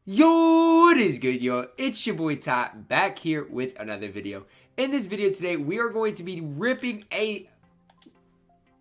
Yo, what is good, yo? It's your boy Ty, back here with another video. In this video today, we are going to be ripping a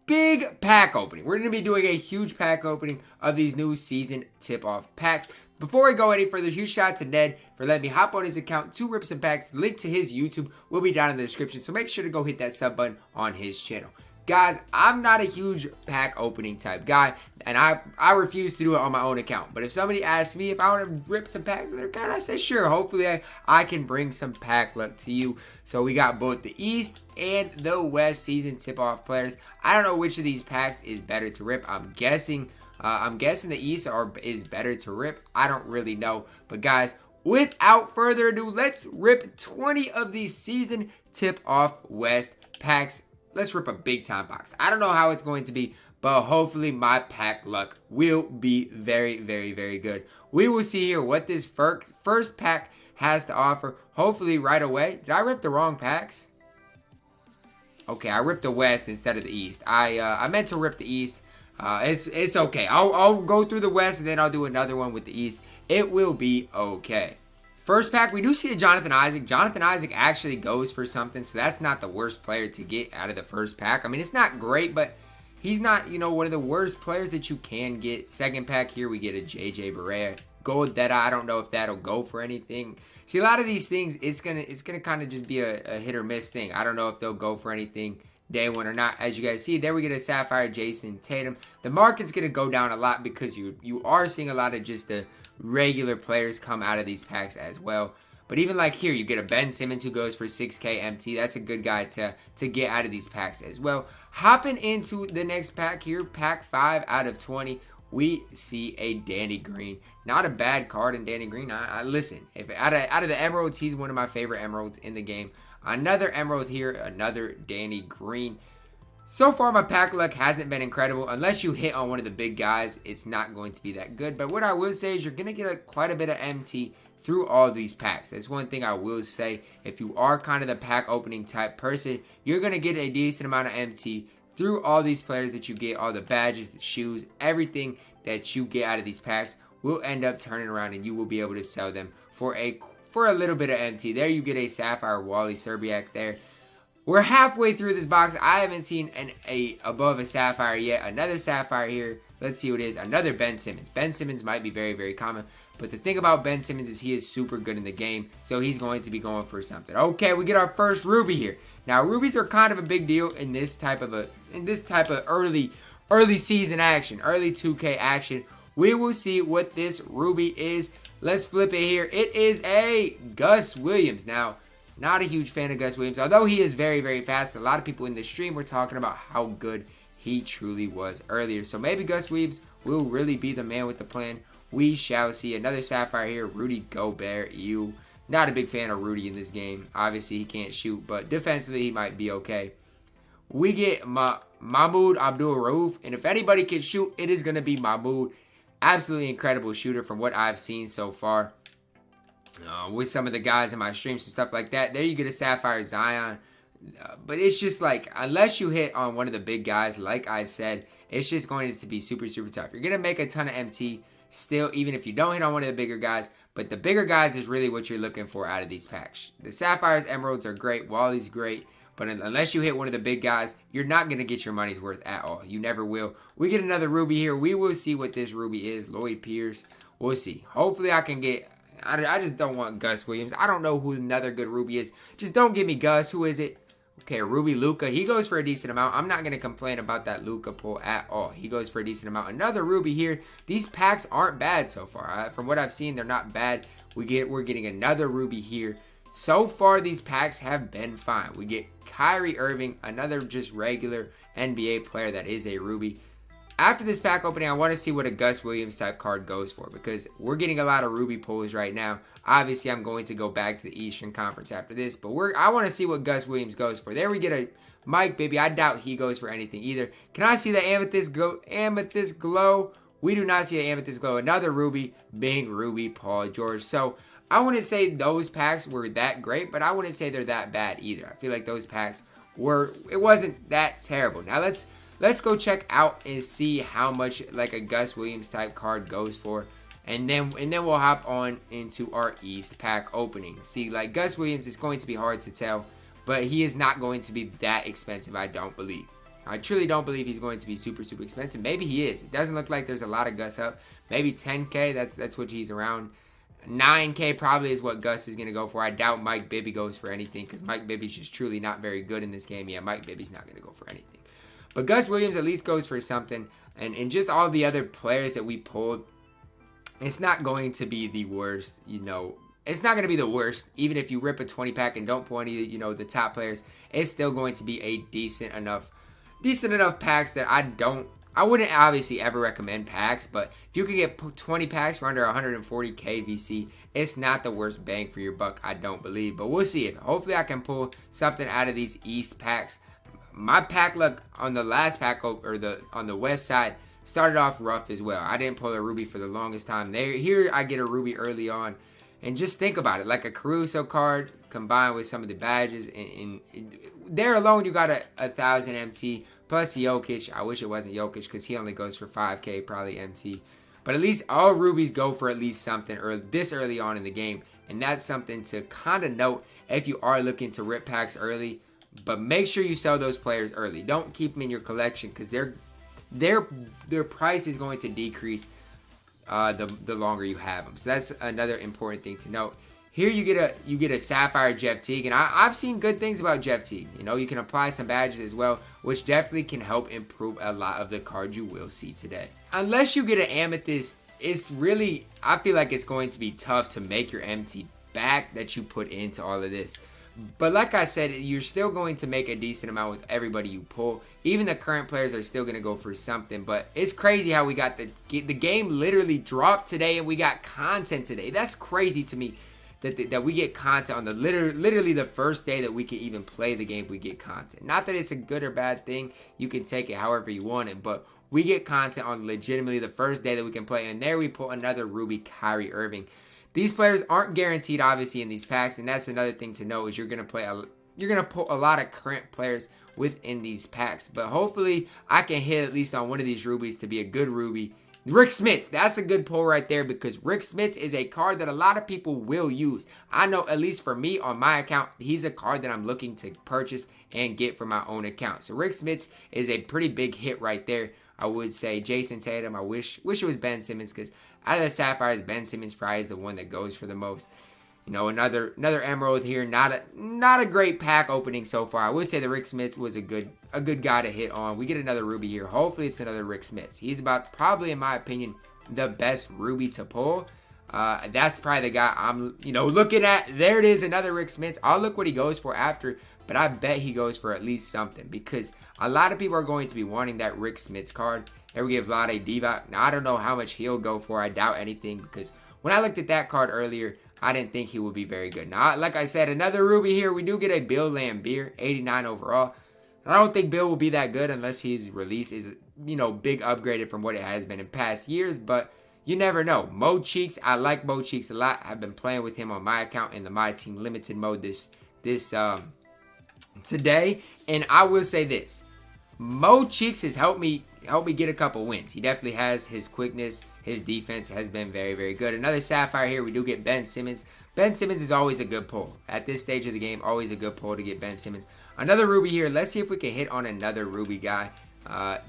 big pack opening. We're going to be doing a huge pack opening of these new season tip-off packs. Before we go any further, huge shout out to Ned for letting me hop on his account to rip some packs. The link to his YouTube will be down in the description, so make sure to go hit that sub button on his channel. Guys, I'm not a huge pack opening type guy, and I refuse to do it on my own account. But if somebody asks me if I want to rip some packs of their account, I say sure. Hopefully, I can bring some pack luck to you. So we got both the East and the West season tip-off players. I don't know which of these packs is better to rip. I'm guessing the East is better to rip. I don't really know. But guys, without further ado, let's rip 20 of these season tip-off West packs. Let's rip a big time box. I don't know how it's going to be, but hopefully my pack luck will be very, very, very good. We will see here what this first pack has to offer. Hopefully right away. Did I rip the wrong packs? Okay, I ripped the West instead of the East. I meant to rip the East. It's okay. I'll go through the West and then I'll do another one with the East. It will be okay. First pack, we do see a Jonathan Isaac. Jonathan Isaac actually goes for something, so that's not the worst player to get out of the first pack. I mean, it's not great, but he's not, one of the worst players that you can get. Second pack here, we get a JJ Barea. Gold Dead. I don't know if that'll go for anything. See, a lot of these things, it's gonna kind of just be a hit or miss thing. I don't know if they'll go for anything day one or not. As you guys see, there we get a Sapphire Jason Tatum. The market's gonna go down a lot because you are seeing a lot of just the regular players come out of these packs as well. But even like here, you get a Ben Simmons who goes for 6K MT. That's a good guy to get out of these packs as well. Hopping into the next pack here, pack 5 out of 20, we see a Danny Green. Not a bad card in Danny Green. Listen, if out of the emeralds, he's one of my favorite emeralds in the game. Another emerald here, another Danny Green. So far, my pack luck hasn't been incredible. Unless you hit on one of the big guys, it's not going to be that good. But what I will say is you're going to get quite a bit of MT through all these packs. That's one thing I will say. If you are kind of the pack opening type person, you're going to get a decent amount of MT through all these players that you get. All the badges, the shoes, everything that you get out of these packs will end up turning around and you will be able to sell them for a little bit of MT. There you get a Sapphire Wally Serbiak there. We're halfway through this box. I haven't seen above a Sapphire yet. Another Sapphire here. Let's see what it is. Another Ben Simmons. Ben Simmons might be very, very common. But the thing about Ben Simmons is he is super good in the game. So he's going to be going for something. Okay, we get our first Ruby here. Now, Rubies are kind of a big deal in this type of early season action. Early 2K action. We will see what this Ruby is. Let's flip it here. It is a Gus Williams. Now, not a huge fan of Gus Williams, although he is very, very fast. A lot of people in the stream were talking about how good he truly was earlier. So maybe Gus Williams will really be the man with the plan. We shall see. Another Sapphire here, Rudy Gobert. Not a big fan of Rudy in this game. Obviously, he can't shoot, but defensively, he might be okay. We get Mahmoud Abdul-Rauf, and if anybody can shoot, it is going to be Mahmoud. Absolutely incredible shooter from what I've seen so far. With some of the guys in my streams and stuff like that. There you get a Sapphire Zion. But it's just like, unless you hit on one of the big guys, like I said, it's just going to be super, super tough. You're going to make a ton of MT still, even if you don't hit on one of the bigger guys. But the bigger guys is really what you're looking for out of these packs. The Sapphires, Emeralds are great. Wally's great. But unless you hit one of the big guys, you're not going to get your money's worth at all. You never will. We get another Ruby here. We will see what this Ruby is. Lloyd Pierce. We'll see. Hopefully I can get... I just don't want Gus Williams. I don't know who another good Ruby is. Just don't give me Gus. Who is it? Okay, Ruby Luka. He goes for a decent amount. I'm not going to complain about that Luka pull at all. He goes for a decent amount. Another Ruby here. These packs aren't bad so far. From what I've seen, they're not bad. We're getting another Ruby here. So far, these packs have been fine. We get Kyrie Irving, another just regular NBA player that is a Ruby. After this pack opening, I want to see what a Gus Williams type card goes for because we're getting a lot of Ruby pulls right now. Obviously, I'm going to go back to the Eastern Conference after this, but I want to see what Gus Williams goes for. There we get a Mike, baby. I doubt he goes for anything either. Can I see the Amethyst Glow? We do not see an Amethyst Glow. Another Ruby being Ruby Paul George. So I wouldn't say those packs were that great, but I wouldn't say they're that bad either. I feel like those packs it wasn't that terrible. Now let's go check out and see how much like a Gus Williams type card goes for. And then we'll hop on into our East pack opening. See, like Gus Williams, it's going to be hard to tell, but he is not going to be that expensive, I don't believe. I truly don't believe he's going to be super expensive. Maybe he is. It doesn't look like there's a lot of Gus up. Maybe 10K, that's what he's around. 9K probably is what Gus is going to go for. I doubt Mike Bibby goes for anything because Mike Bibby's just truly not very good in this game. Yeah, Mike Bibby's not going to go for anything. But Gus Williams at least goes for something. And just all the other players that we pulled, it's not going to be the worst, you know. It's not going to be the worst. Even if you rip a 20 pack and don't pull any, you know, the top players, it's still going to be a decent enough packs that I wouldn't obviously ever recommend packs, but if you could get 20 packs for under 140k VC, it's not the worst bang for your buck, I don't believe. But we'll see. Hopefully I can pull something out of these East packs. My pack luck on the last pack, or on the West side, started off rough as well. I didn't pull a Ruby for the longest time. Here I get a Ruby early on. And just think about it, like a Caruso card combined with some of the badges. And there alone, you got a 1,000 MT plus Jokic. I wish it wasn't Jokic because he only goes for 5K, probably MT. But at least all Rubies go for at least something this early on in the game. And that's something to kind of note if you are looking to rip packs early. But make sure you sell those players early. Don't keep them in your collection because their price is going to decrease the longer you have them. So that's another important thing to note. Here you get a Sapphire Jeff Teague, and I've seen good things about Jeff Teague. You know, you can apply some badges as well, which definitely can help improve a lot of the cards you will see today. Unless you get an Amethyst, it's really, I feel like it's going to be tough to make your MT back that you put into all of this. But like I said, you're still going to make a decent amount with everybody you pull. Even the current players are still going to go for something. But it's crazy how we got the game literally dropped today and we got content today. That's crazy to me that we get content on the literally the first day that we can even play the game. We get content. Not that it's a good or bad thing. You can take it however you want it. But we get content on legitimately the first day that we can play. And there we pull another Ruby Kyrie Irving. These players aren't guaranteed, obviously, in these packs, and that's another thing to know is you're gonna pull a lot of current players within these packs. But hopefully, I can hit at least on one of these Rubies to be a good Ruby. Rik Smits, that's a good pull right there because Rik Smits is a card that a lot of people will use. I know, at least for me on my account, he's a card that I'm looking to purchase and get for my own account. So Rik Smits is a pretty big hit right there. I would say Jason Tatum. I wish it was Ben Simmons because out of the Sapphires, Ben Simmons probably is the one that goes for the most. You know, another Emerald here. Not a great pack opening so far. I would say the Rik Smits was a good guy to hit on. We get another Ruby here. Hopefully it's another Rik Smits. He's about probably, in my opinion, the best Ruby to pull. That's probably the guy I'm looking at. There it is, another Rik Smits. I'll look what he goes for after, but I bet he goes for at least something because a lot of people are going to be wanting that Rik Smits card. There we get Vlade Divac. Now, I don't know how much he'll go for. I doubt anything because when I looked at that card earlier, I didn't think he would be very good. Now, like I said, another Ruby here. We do get a Bill Laimbeer, 89 overall. I don't think Bill will be that good unless his release is, big upgraded from what it has been in past years, but you never know. Mo Cheeks, I like Mo Cheeks a lot. I've been playing with him on my account in the MyTEAM limited mode this today, and I will say this. Mo Cheeks has helped me get a couple wins. He definitely has. His quickness, his defense has been very, very good. Another Sapphire here. We do get Ben Simmons. Ben Simmons is always a good pull. At this stage of the game, always a good pull to get Ben Simmons. Another Ruby here. Let's see if we can hit on another Ruby guy.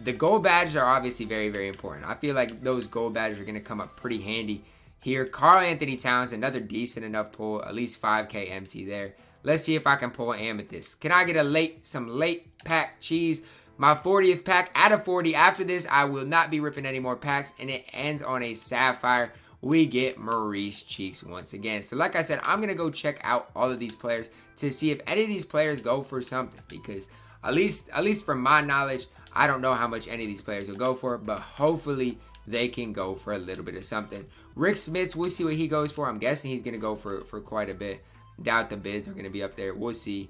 The gold badges are obviously very, very important. I feel like those gold badges are going to come up pretty handy here. Karl-Anthony Towns, another decent enough pull. At least 5K MT there. Let's see if I can pull an Amethyst. Can I get some late pack cheese? My 40th pack out of 40. After this, I will not be ripping any more packs, and it ends on a Sapphire. We get Maurice Cheeks once again. So like I said, I'm going to go check out all of these players to see if any of these players go for something, because at least from my knowledge, I don't know how much any of these players will go for, but hopefully they can go for a little bit of something. Rik Smits, we'll see what he goes for. I'm guessing he's going to go for quite a bit. Doubt the bids are going to be up there. We'll see.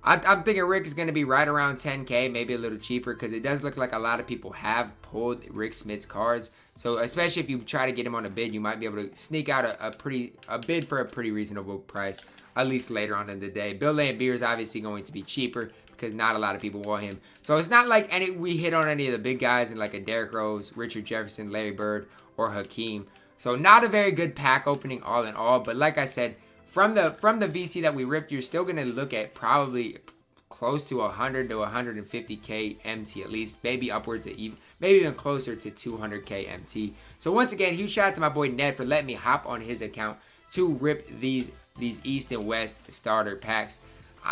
I'm thinking Rick is going to be right around 10K, maybe a little cheaper, because it does look like a lot of people have pulled Rik Smits cards. So especially if you try to get him on a bid, you might be able to sneak out a bid for a pretty reasonable price, at least later on in the day. Bill Laimbeer is obviously going to be cheaper because not a lot of people want him. So it's not like we hit on any of the big guys in like a Derrick Rose, Richard Jefferson, Larry Bird, or Hakeem. So not a very good pack opening all in all. But like I said, from the VC that we ripped, you're still going to look at probably close to 100 to 150k MT at least, maybe upwards of maybe even closer to 200k MT. So once again, huge shout out to my boy Ned for letting me hop on his account to rip these East and West starter packs.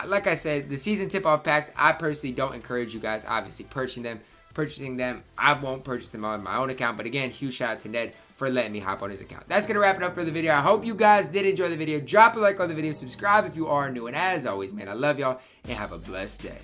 Like I said, the season tip-off packs, I personally don't encourage you guys obviously purchasing them. I won't purchase them on my own account, but again, huge shout out to Ned for letting me hop on his account. That's gonna wrap it up for the video. I hope you guys did enjoy the video. Drop a like on the video, subscribe if you are new, and as always, man, I love y'all and have a blessed day.